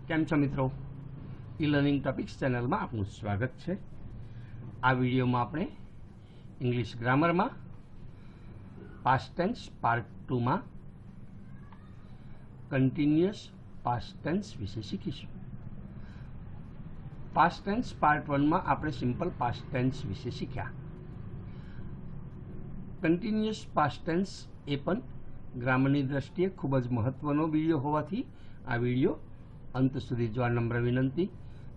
કેમ છો મિત્રો? ઈ લર્નિંગ ટોપિક્સ ચેનલમાં આપનું સ્વાગત છે। આ વિડીયોમાં આપણે ઇંગ્લિશ ગ્રામરમાં પાસ્ટ ટેન્સ પાર્ટ 2 માં કન્ટિન્યુઅસ પાસ્ટ ટેન્સ વિશે શીખીશું। પાસ્ટ ટેન્સ પાર્ટ 1 માં આપણે સિમ્પલ પાસ્ટ ટેન્સ વિશે શીખ્યા। કન્ટિન્યુઅસ પાસ્ટ ટેન્સ એ પણ ગ્રામરની દ્રષ્ટિએ ખૂબ જ મહત્વનો વિડીયો હોવાથી આ વિડીયો અંત સુધી જોવા નમ્ર વિનંતી।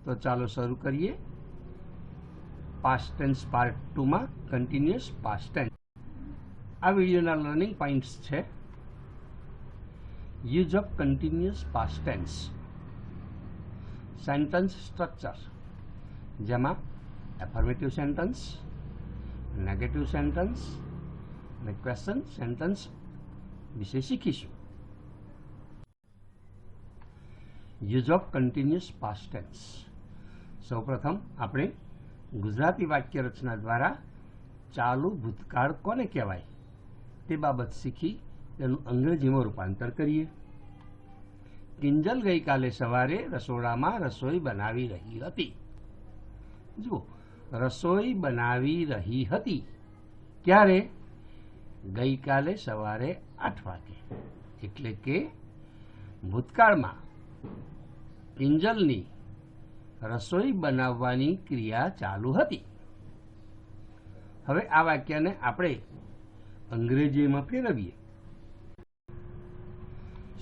તો ચાલો શરૂ કરીએ। પાસ્ટ ટેન્સ પાર્ટ 2 માં કન્ટિન્યુઅસ પાસ્ટ ટેન્સ। આ વિડીયોના લર્નિંગ પોઈન્ટ્સ છે use of continuous past tense, sentence structure જેમાં એફર્મેટિવ સેન્ટેન્સ, નેગેટિવ સેન્ટેન્સ અને ક્વેશ્ચન સેન્ટેન્સ વિશે શીખીશું। Use of continuous past tense. સૌપ્રથમ આપણે ગુજરાતી વાક્ય રચના દ્વારા ચાલુ ભૂતકાળ કોને કહેવાય તે બાબત શીખી તેનું અંગ્રેજીમાં રૂપાંતર કરીએ। કિંજલ ગઈકાલે સવારે રસોડામાં રસોઈ બનાવી રહી હતી। જુઓ, રસોઈ બનાવી રહી હતી ક્યારે? ગઈકાલે સવારે 8 વાગે। એટલે કે ભૂતકાળમાં કિંજલની રસોઈ બનાવવાની ક્રિયા ચાલુ હતી। હવે આ વાક્યને આપણે અંગ્રેજીમાં ફેરવીએ।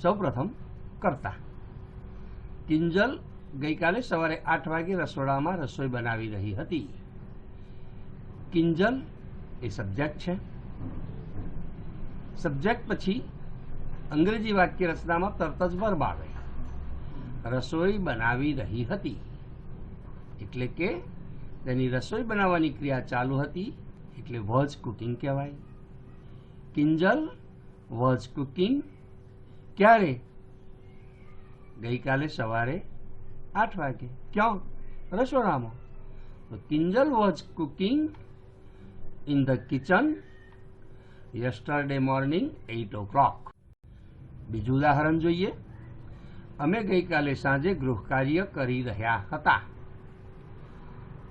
સૌપ્રથમ કર્તા, કિંજલ ગઈકાલે સવારે 8 વાગે રસોડામાં રસોઈ બનાવી રહી હતી। કિંજલ એ સબ્જેક્ટ છે। સબ્જેક્ટ પછી અંગ્રેજી વાક્ય રચનામાં તરત જ વર્બ આવે। રસોઈ બનાવી રહી હતી એટલે કે તેની રસોઈ બનાવવાની ક્રિયા ચાલુ હતી એટલે વોઝ કુકિંગ કહેવાય। કિંજલ વોઝ કુકિંગ ક્યારે? ગઈકાલે સવારે 8 વાગે। ક્યાં? રસોડામાં। તો Kinjal was cooking in the kitchen yesterday morning 8 o'clock। બીજું ઉદાહરણ જોઈએ। અમે ગઈકાલે સાંજે ગૃહ કાર્ય કરી રહ્યા હતા।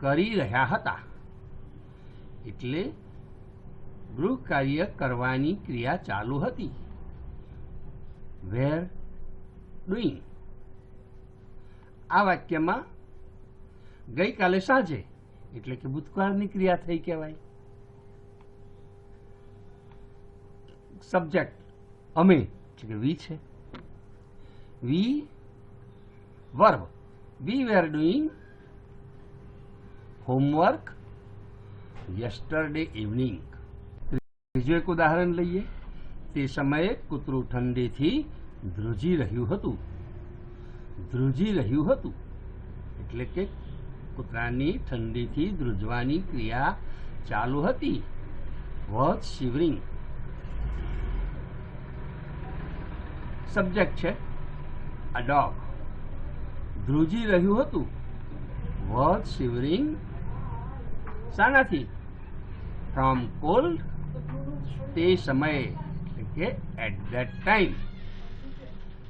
કરી રહ્યા હતા એટલે ગૃહ કાર્ય કરવાની ક્રિયા ચાલુ હતી। વેર ડુઈંગ। આ વાક્યમાં ગઈકાલે સાંજે એટલે કે ભૂતકાળની ક્રિયા થઈ કહેવાય। સબ્જેક્ટ અમે એટલે કે વી છે। વી વર્બ, વી વેર ડુઈંગ હોમવર્ક યસ્ટરડે ઇવનિંગ। ત્રીજું એક ઉદાહરણ લઈએ। તે સમયે કૂતરું ઠંડીથી ધ્રુજી રહ્યું હતું। ધ્રુજી રહ્યું હતું એટલે કે કૂતરાની ઠંડીથી ધ્રુજવાની ક્રિયા ચાલુ હતી। Was shivering. સબ્જેક્ટ છે a dog, ધ્રુજી રહ્યું હતું વોઝ શિવરિંગ શાનાથી? ફ્રોમ કોલ્ડ, તે સમયે એટલે કે at that time.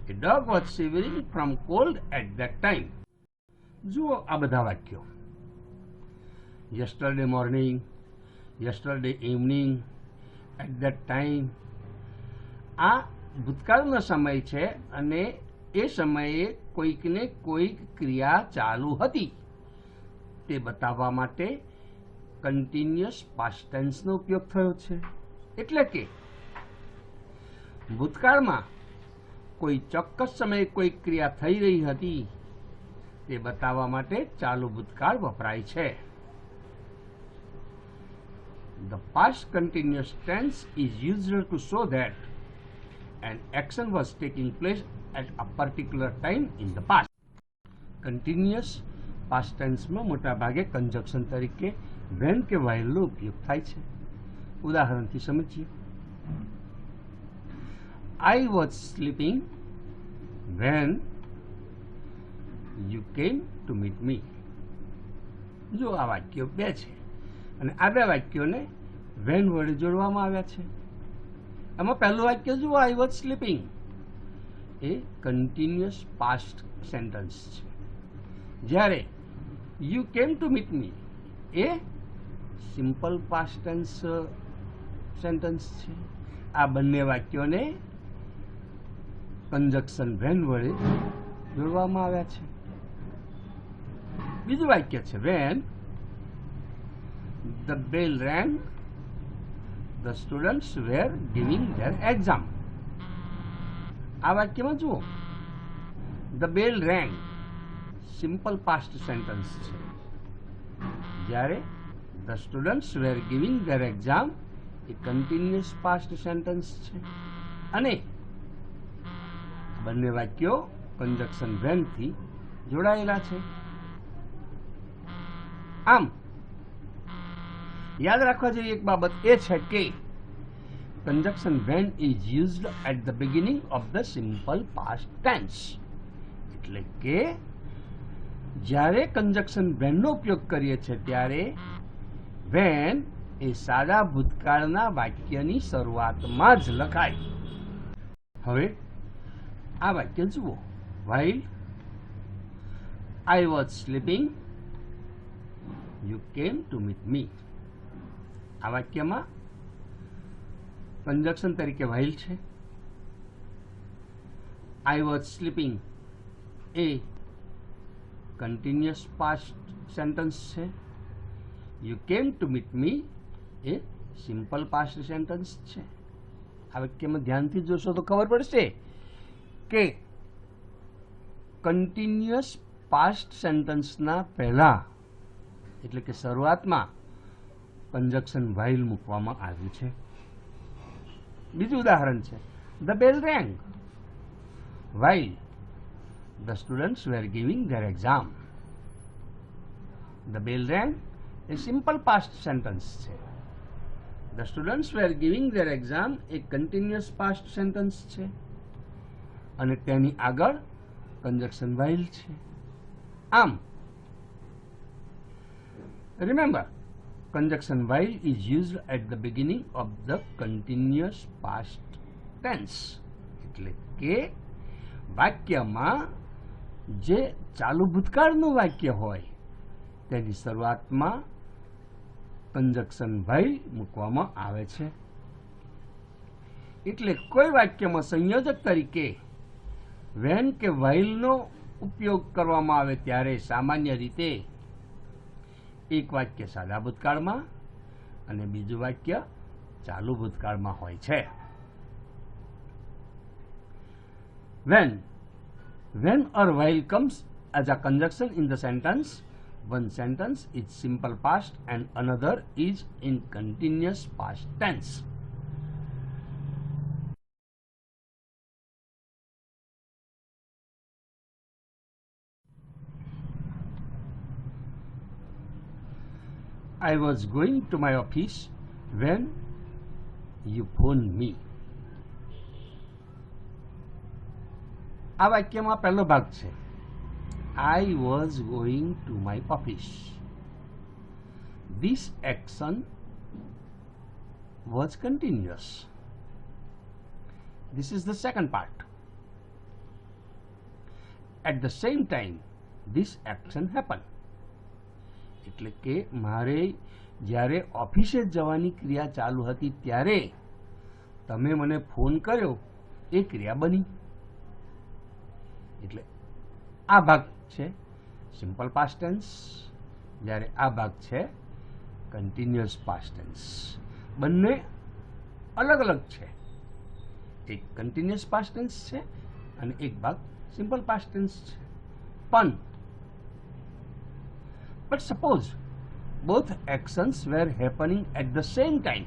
A dog was shivering from cold at that time। જુઓ આ બધા વાક્યો, yesterday morning, yesterday evening, at that time, આ ભૂતકાળનો સમય છે અને એ સમયે કોઈકને કોઈક ક્રિયા ચાલુ હતી તે બતાવવા માટે કન્ટિન્યુઅસ પાસ્ટ ટેન્સનો ઉપયોગ થયો છે। એટલે કે ભૂતકાળમાં કોઈ ચોક્કસ સમયે કોઈ ક્રિયા થઈ રહી હતી તે બતાવવા માટે ચાલુ ભૂતકાળ વપરાય છે। The past continuous tense is used to show that an action was taking place at a particular time in the past। Continuous past ટેન્સમાં મોટા ભાગે કંજક્શન તરીકે when કે while નો ઉપયોગ થાય છે। ઉદાહરણથી સમજીએ। I was sleeping when you came to meet me। જો આ વાક્યો બે છે અને આ બે વાક્યોને when વડે જોડવામાં આવ્યા છે। એમાં પહેલું વાક્ય જુઓ, I was sleeping એ કન્ટિન્યુઅસ પાસ્ટ સેન્ટન્સ છે, જ્યારે you came to meet me એ સિમ્પલ પાસ્ટ ટેન્સ સેન્ટન્સ છે. આ બંને વાક્યોને કંજક્શન વેન વડે જોડવામાં આવ્યા છે. બીજું વાક્ય છે when the bell rang the students were giving their exam. આ વાક્યમાં જુઓ, the bell rang simple past sentence છે, જ્યારે the students were giving their exam એ કન્ટિન્યુઅસ પાસ્ટ સેન્ટન્સ છે. અને બંને વાક્યો કંજક્શન વેન થી જોડાયેલા છે. આમ યાદ રાખવા જેવી એક બાબત એ છે કે conjunction when is used at the beginning of the simple past tense. એટલે કે જ્યારે conjunction when નો ઉપયોગ કરીએ છીએ ત્યારે when એ સાદા ભૂતકાળના વાક્યની શરૂઆતમાં જ લખાય. હવે આ વાક્ય જુઓ, while I was sleeping you came to meet me. આ વાક્યમાં કંજક્શન તરીકે while છે. I was sleeping એ કન્ટિન્યુઅસ પાસ્ટ સેન્ટન્સ છે. You came to meet me એ સિમ્પલ પાસ્ટ સેન્ટન્સ છે. આ વાક્યમાં ધ્યાનથી જોશો તો ખબર પડશે કે કન્ટિન્યુઅસ પાસ્ટ સેન્ટન્સના પહેલા એટલે કે શરૂઆતમાં કંજક્શન while મૂકવામાં આવ્યું છે. બીજું ઉદાહરણ છે the bell રેંગ while the students were giving their exam. The bell rang એ સિમ્પલ પાસ્ટ સેન્ટન્સ છે. The students were giving their exam એ કન્ટિન્યુઅસ પાસ્ટ સેન્ટન્સ છે અને તેની આગળ કંજક્શન while છે. આમ remember, conjunction while is used at the beginning of the continuous past tense. એટલે કે વાક્યમાં જે ચાલુ ભૂતકાળનું વાક્ય હોય તેની શરૂઆતમાં કંજક્શન while મૂકવામાં આવે છે. એટલે કોઈ વાક્યમાં સંયોજક તરીકે when કે while નો ઉપયોગ કરવામાં આવે ત્યારે સામાન્ય રીતે એક વાક્ય સાદા ભૂતકાળમાં અને બીજું વાક્ય ચાલુ ભૂતકાળમાં હોય છે. When or while comes as a conjunction in the sentence, one sentence is simple past and another is in continuous past tense. I was going to my office when you phoned me. આ વાક્યમાં પહેલો ભાગ છે I was going to my office. This action was continuous. This is the second part. At the same time, this action happened. એટલે કે મારે જ્યારે ઓફિસે જવાની ક્રિયા ચાલુ હતી ત્યારે તમે મને ફોન કર્યો એ ક્રિયા બની. એટલે આ ભાગ છે સિમ્પલ પાસ્ટ ટેન્સ, જ્યારે આ ભાગ છે કન્ટિન્યુઅસ પાસ્ટ ટેન્સ. બંને અલગ અલગ છે. એક કન્ટિન્યુઅસ પાસ્ટ ટેન્સ છે અને એક ભાગ સિમ્પલ પાસ્ટ ટેન્સ છે. But suppose both actions were happening at the same time.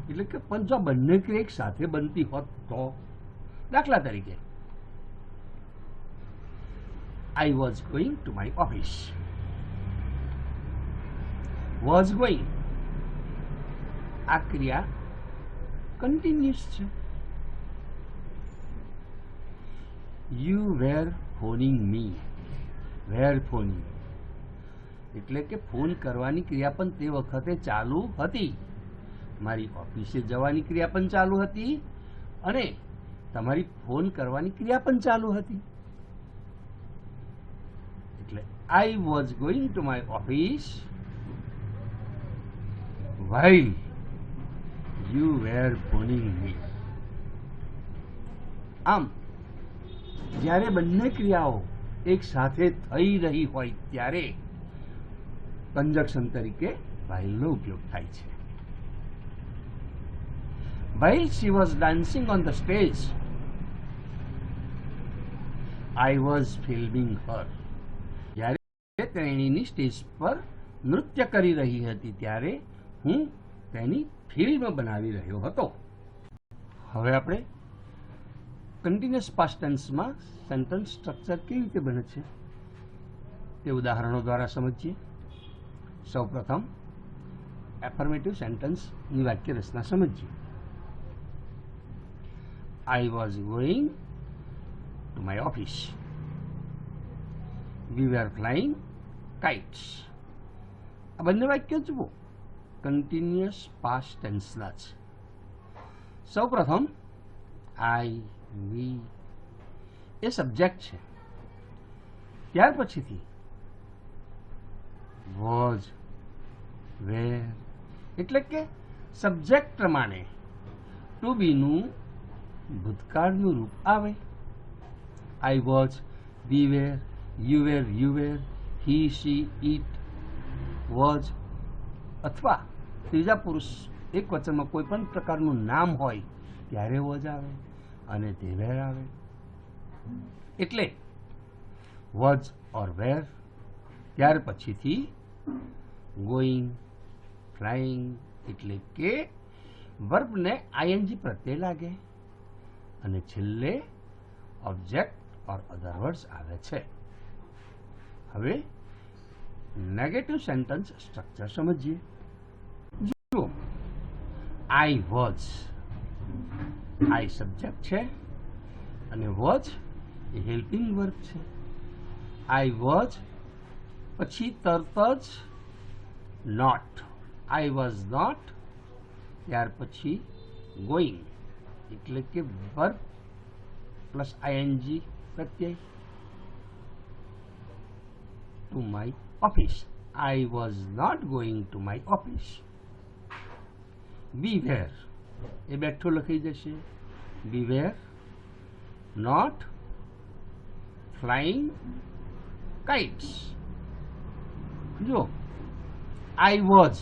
એટલે કે પણ જો બંને ક્રિયા એક સાથે બનતી હોત તો, દાખલા તરીકે I was going to my office. Was going આ ક્રિયા કન્ટિન્યુઅસ છે. You were phoning me. Were phoning એટલે કે ફોન કરવાની ક્રિયા પણ તે વખતે ચાલુ હતી. મારી ઓફિસે જવાની ક્રિયા પણ ચાલુ હતી અને તમારી ફોન કરવાની ક્રિયા પણ ચાલુ હતી. એટલે I was going to my office while you were phoning me. આમ જ્યારે બંને ક્રિયાઓ એક સાથે થઈ રહી હોય ત્યારે કંજક્શન તરીકે while નો ઉપયોગ થાય છે. While she was dancing on the stage, I was filming her. જ્યારે તેણીની સ્ટેજ પર નૃત્ય કરી રહી હતી ત્યારે હું તેની ફિલ્મ બનાવી રહ્યો હતો. હવે આપણે કન્ટિન્યુઅસ પાસ્ટ ટેન્સમાં સેન્ટેન્સ સ્ટ્રક્ચર કેવી રીતે બને છે તે ઉદાહરણો દ્વારા સમજીએ. સૌપ્રથમ એફર્મેટિવ સેન્ટેન્સની વાક્ય રચના સમજીએ. I was going to my office. We were flying kites. આ બંને વાક્ય જુઓ, કન્ટિન્યુઅસ પાસ્ટ ટેન્સના છે. સૌપ્રથમ આઈ, વી એ સબ્જેક્ટ છે. ત્યાર પછીથી વોઝ, વેર એટલે કે સબ્જેક્ટ પ્રમાણે ટુ બીનું ભૂતકાળનું રૂપ આવે. I was, we were, you were, he, she, it, was અથવા ત્રીજા પુરુષ એક વચનમાં કોઈ પણ પ્રકારનું નામ હોય ત્યારે વોઝ આવે અને તે વેર આવે. એટલે વોઝ ઓર વેર, ત્યાર પછીથી ગોઈંગ, ફ્લાઇંગ એટલે કે વર્બને આઈએનજી પ્રત્યે લાગે અને છેલ્લે ઓબ્જેક્ટ ઓર અધર વર્ડ્સ આવે છે. હવે નેગેટિવ સેન્ટેન્સ સ્ટ્રક્ચર સમજીએ. જુઓ, આઈ વોઝ, આઈ સબ્જેક્ટ છે અને વોઝ એ હેલ્પિંગ વર્બ છે. આઈ વોઝ પછી તરત જ નોટ, આઈ વોઝ નોટ, ત્યાર પછી ગોઈંગ એટલે કે વર્બ પ્લસ આઈએનજી પ્રત્યય two my office. I was not going to my office. We were એ બેઠું લખી જશે. We were not flying kites. જો I was,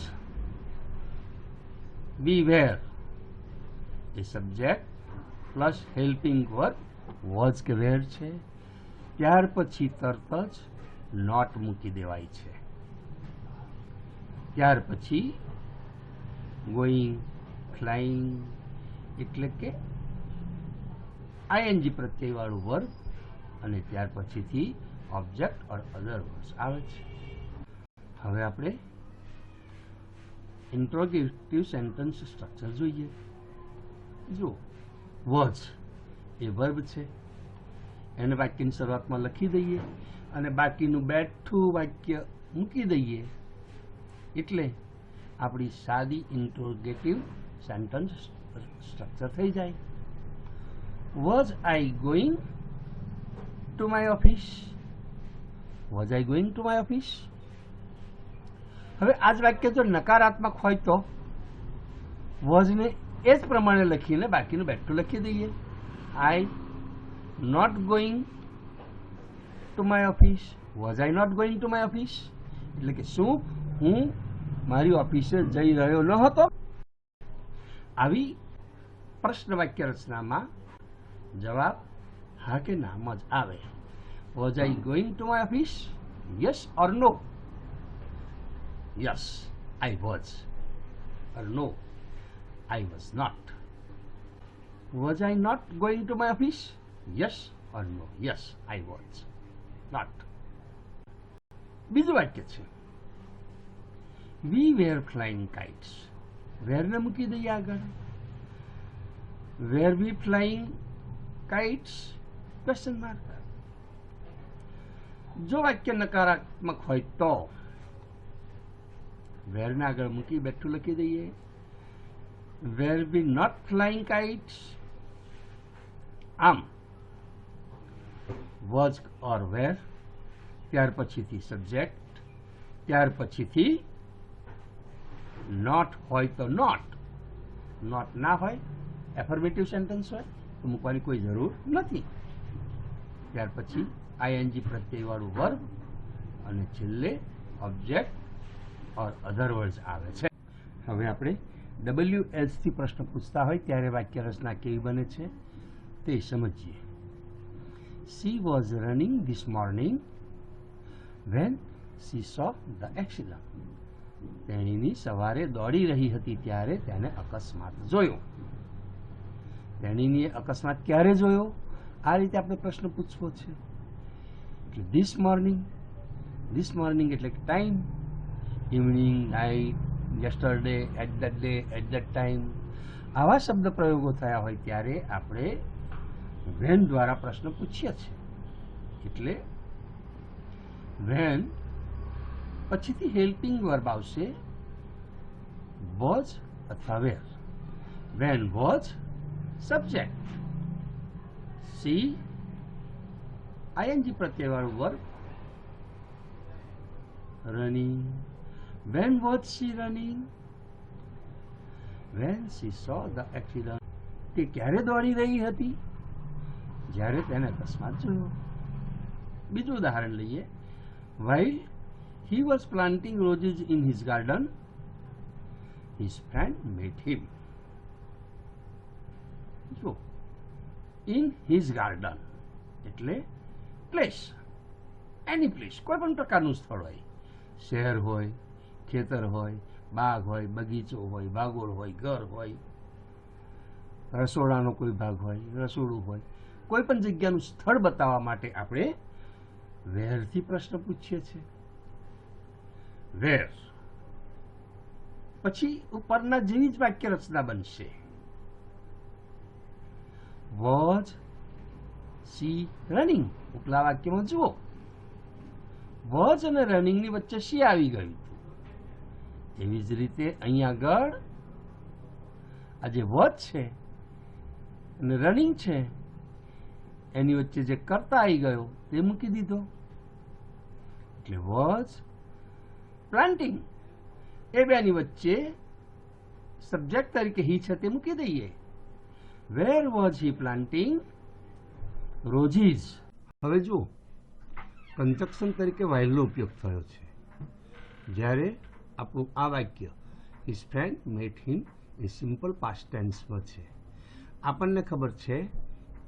we were A subject plus helping verb was કે were છે. ત્યાર પછી તરત જ નોટ મૂકી દેવાય છે. ત્યાર પછી ગોઈંગ, ફ્લાઇંગ એટલે કે આઈએનજી પ્રત્યયવાળું વર્બ અને ત્યાર પછીથી ઓબ્જેક્ટ ઓર અધર વર્ડ્સ આવે છે. હવે આપણે ઇન્ટ્રોગેટિવ સેન્ટેન્સ સ્ટ્રક્ચર જોઈએ. જો વોઝ એ વર્બ છે, એને વાક્યની શરૂઆતમાં લખી દઈએ અને બાકીનું બેઠું વાક્ય મૂકી દઈએ એટલે આપણી સાદી ઇન્ટ્રોગેટિવ સેન્ટેન્સ સ્ટ્રક્ચર થઈ જાય. Was I going to my office? Was I going to my office? હવે આ જ વાક્ય જો નકારાત્મક હોય તો વોઝને એ જ પ્રમાણે લખીને બાકીનું બેઠું લખી દઈએ. I not going to my office? Was I not going to my office? એટલે કે શું હું મારી ઓફિસે જઈ રહ્યો ન હતો? આવી પ્રશ્ન વાક્ય રચનામાં જવાબ હા કે નામાં જ આવે. Was I going to my office? Yes or no? Yes I was, or no I was not. Was I not going to my office? Yes or no? Yes I was not. બીજું વાક્ય છે વી વેર flying kites. વેરને મૂકી દઈએ આગળ. વેર વી flying kites? Question mark. જો વાક્ય નકારાત્મક હોય તો વેરને આગળ મૂકી બેઠું લખી દઈએ. વેર વી નોટ ફ્લાઇંગ કાઇટ્સ? આમ વોઝ ઓર વેર, ત્યાર પછીથી સબ્જેક્ટ, ત્યાર પછીથી નોટ હોય તો નોટ, નોટ ના હોય એફર્મેટિવ સેન્ટેન્સ હોય તો મૂકવાની કોઈ જરૂર નથી. ત્યાર પછી આઈએનજી પ્રત્યયવાળું વર્બ અને છેલ્લે ઓબ્જેક્ટ ઓર અધર વર્ડ્સ આવે છે. હવે આપણે WH થી પ્રશ્ન પૂછતા હોય ત્યારે વાક્ય રચના કેવી બને છે તે સમજીએ. She was running this morning when she saw the accident. તેણીની સવારે દોડી રહી હતી ત્યારે તેને અકસ્માત જોયો. તેણીની અકસ્માત ક્યારે જોયો? આ રીતે આપણે પ્રશ્ન પૂછવો છે. એટલે ધીસ મોર્નિંગ એટલે time, evening, night, yesterday, at that day, at that time, આવા શબ્દ પ્રયોગો થયા હોય ત્યારે આપણે વેન દ્વારા પ્રશ્ન પૂછીએ છીએ. એટલે વેન પછીથી હેલ્પિંગ વર્બ આવશે વોઝ અથવા were. When was subject, she I N G પ્રત્યયવાળું verb, running. When was she running? When she saw the accident. તે ક્યારે દોડી રહી હતી? જ્યારે તેને અકસ્માત જોયો. બીજું ઉદાહરણ લઈએ. while he was planting roses in his garden, his friend met him. જો in his garden એટલે પ્લેસ, એની પ્લેસ, કોઈ પણ પ્રકારનું સ્થળ હોય, શહેર હોય, ખેતર હોય, બાગ હોય, બગીચો હોય, બાગોળ હોય, ઘર હોય, રસોડાનો કોઈ ભાગ હોય, રસોડું હોય, કોઈ પણ જગ્યાનું સ્થળ બતાવવા માટે આપણે વેરથી પ્રશ્ન પૂછીએ છીએ. વેર પછી ઉપરના જેવી જ વાક્ય રચના બનશે. Was she running? ઉપલા વાક્યમાં જુઓ, વોઝ અને રનિંગની વચ્ચે સી આવી ગયું હતું. એવી જ રીતે અહીંયા આગળ આ જે વોઝ છે અને રનિંગ છે એની વચ્ચે જે કરતા આવી ગયો તે મૂકી દીધો. એટલે વોઝ પ્લાન્ટિંગ, એ બેની વચ્ચે સબ્જેક્ટ તરીકે હી છે તે મૂકી દઈએ. વેર વોઝ હી પ્લાન્ટિંગ રોઝીસ? હવે જુઓ, કન્જક્શન તરીકે વાઇલનો ઉપયોગ થયો છે. જ્યારે આપણું આ વાક્ય હિઝ ફ્રેન્ડ મેટ હિમ એ સિમ્પલ પાસ્ટ ટેન્સમાં છે. આપણને ખબર છે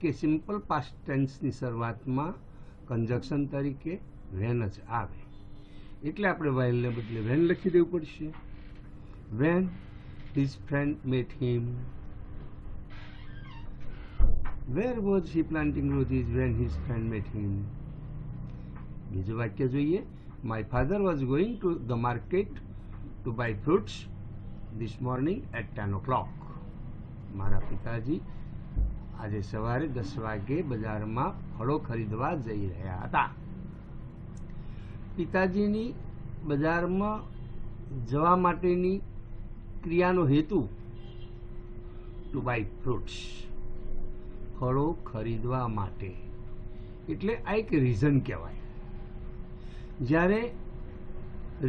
કે સિમ્પલ પાસ્ટ ટેન્સની શરૂઆતમાં કન્જક્શન તરીકે વેન જ આવે. એટલે આપણે વાઇલને બદલે વેન લખી દેવું પડશે. When his friend met him. Where was he planting roses when his friend met him? બીજું વાક્ય જોઈએ. My father was going to the market to buy fruits this morning at 10 o'clock. મારા પિતાજી આજે સવારે 10 વાગે બજારમાં ફળો ખરીદવા જઈ રહ્યા હતા. પિતાજીની બજારમાં જવા માટેની ક્રિયાનો હેતુ ટુ બાય ફ્રૂટ્સ, ફળો ખરીદવા માટે, એટલે આ એક રીઝન કહેવાય. જ્યારે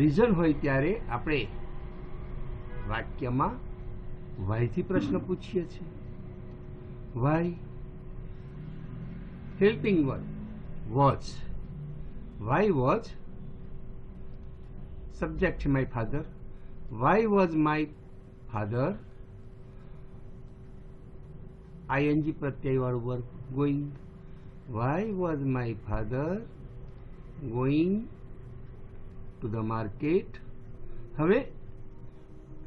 રીઝન હોય ત્યારે આપણે વાક્યમાં વાયથી પ્રશ્ન પૂછીએ છીએ. Why helping verb was. Why was subject છે my father. Why was my father I N G પ્રત્યયવાળું verb going. Why was my father going to the market. હવે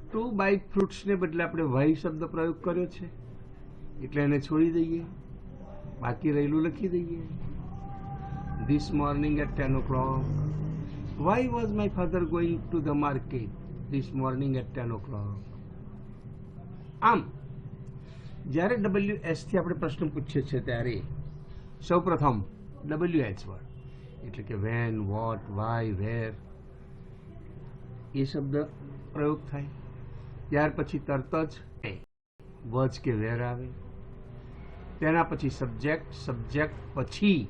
ટુ બાય ફ્રૂટ્સને બદલે આપણે વાય શબ્દ પ્રયોગ કર્યો છે એટલે એને છોડી દઈએ, બાકી રહેલું લખી દઈએ. This morning at 10 o'clock. Why was my father going to the market this morning at 10 o'clock? આમ જ્યારે WH થી આપણે પ્રશ્ન પૂછીએ છીએ ત્યારે સૌ પ્રથમ WH વર્ડ એટલે કે વેન, વોટ, વાય, વેર એ શબ્દ પ્રયોગ થાય. ત્યાર પછી તરત જ વોઝ કે વેર આવે. તેના પછી સબ્જેક્ટ, સબ્જેક્ટ પછી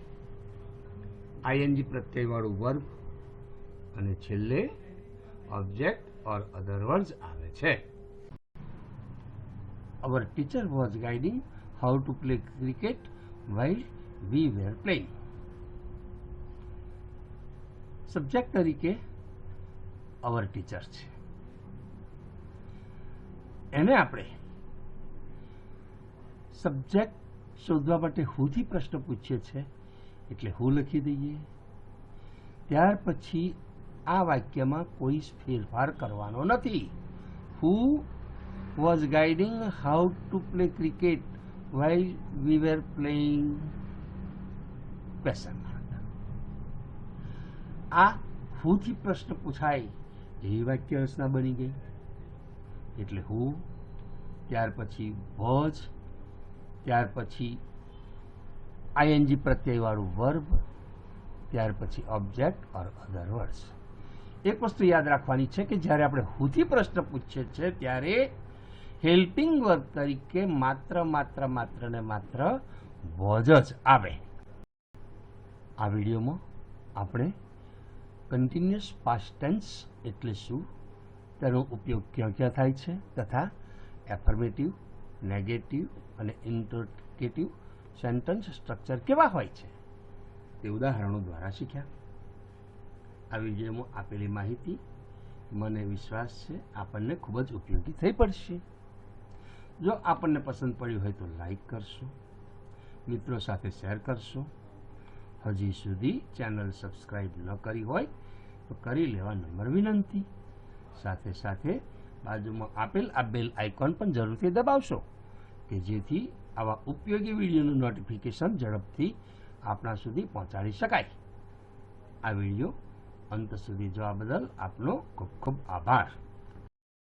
આઈએનજી પ્રત્યયવાળું વર્બ અને છેલ્લે ઓબ્જેક્ટ ઓર અધર વર્ડ્સ આવે છે. Our teacher was guiding how to play cricket while we were playing. Subject તરીકે our teacher છે. એને આપણે સબ્જેક્ટ શોધવા માટે who થી પ્રશ્ન પૂછીએ છે એટલે who લખી દઈએ. ત્યાર પછી આ વાક્યમાં કોઈ ફેરફાર કરવાનો નથી. who was guiding how to play cricket while we were playing question mark. આ who થી પ્રશ્ન પૂછાય એવી વાક્ય રચના બની ગઈ. એટલે who, ત્યાર પછી was, ત્યાર પછી આઈએનજી પ્રત્યયવાળું વર્બ, ત્યાર પછી ઓબ્જેક્ટ ઓર અધર વર્ડ્સ. એક વસ્તુ યાદ રાખવાની છે કે જ્યારે આપણે who થી પ્રશ્ન પૂછીએ છીએ ત્યારે હેલ્પિંગ વર્બ તરીકે માત્ર ને માત્ર was જ આવે. આ વિડીયોમાં આપણે કન્ટિન્યુઅસ પાસ્ટ ટેન્સ એટલે શું, તેનો ઉપયોગ ક્યાં ક્યાં થાય છે તથા એફર્મેટિવ, નેગેટિવ અને ઇન્ટરોગેટિવ સેન્ટેન્સ સ્ટ્રક્ચર કેવા હોય છે તે ઉદાહરણો દ્વારા શીખ્યા. આ વિડીયોમાં આપેલી માહિતી મને વિશ્વાસ છે આપણને ખૂબ જ ઉપયોગી થઈ પડશે. જો આપણને પસંદ પડ્યું હોય તો લાઈક કરશો, મિત્રો સાથે શેર કરશો. હજી સુધી ચેનલ સબસ્ક્રાઈબ ન કરી હોય તો કરી લેવા નમ્ર વિનંતી. સાથે સાથે બાજુમાં આપેલ આ બેલ આઇકોન પણ જરૂરથી દબાવશો કે જેથી આવા ઉપયોગી વિડીયોનું નોટિફિકેશન ઝડપથી આપણા સુધી પહોંચાડી શકાય. આ વિડીયો અંત સુધી જોવા બદલ આપનો ખૂબ ખૂબ આભાર.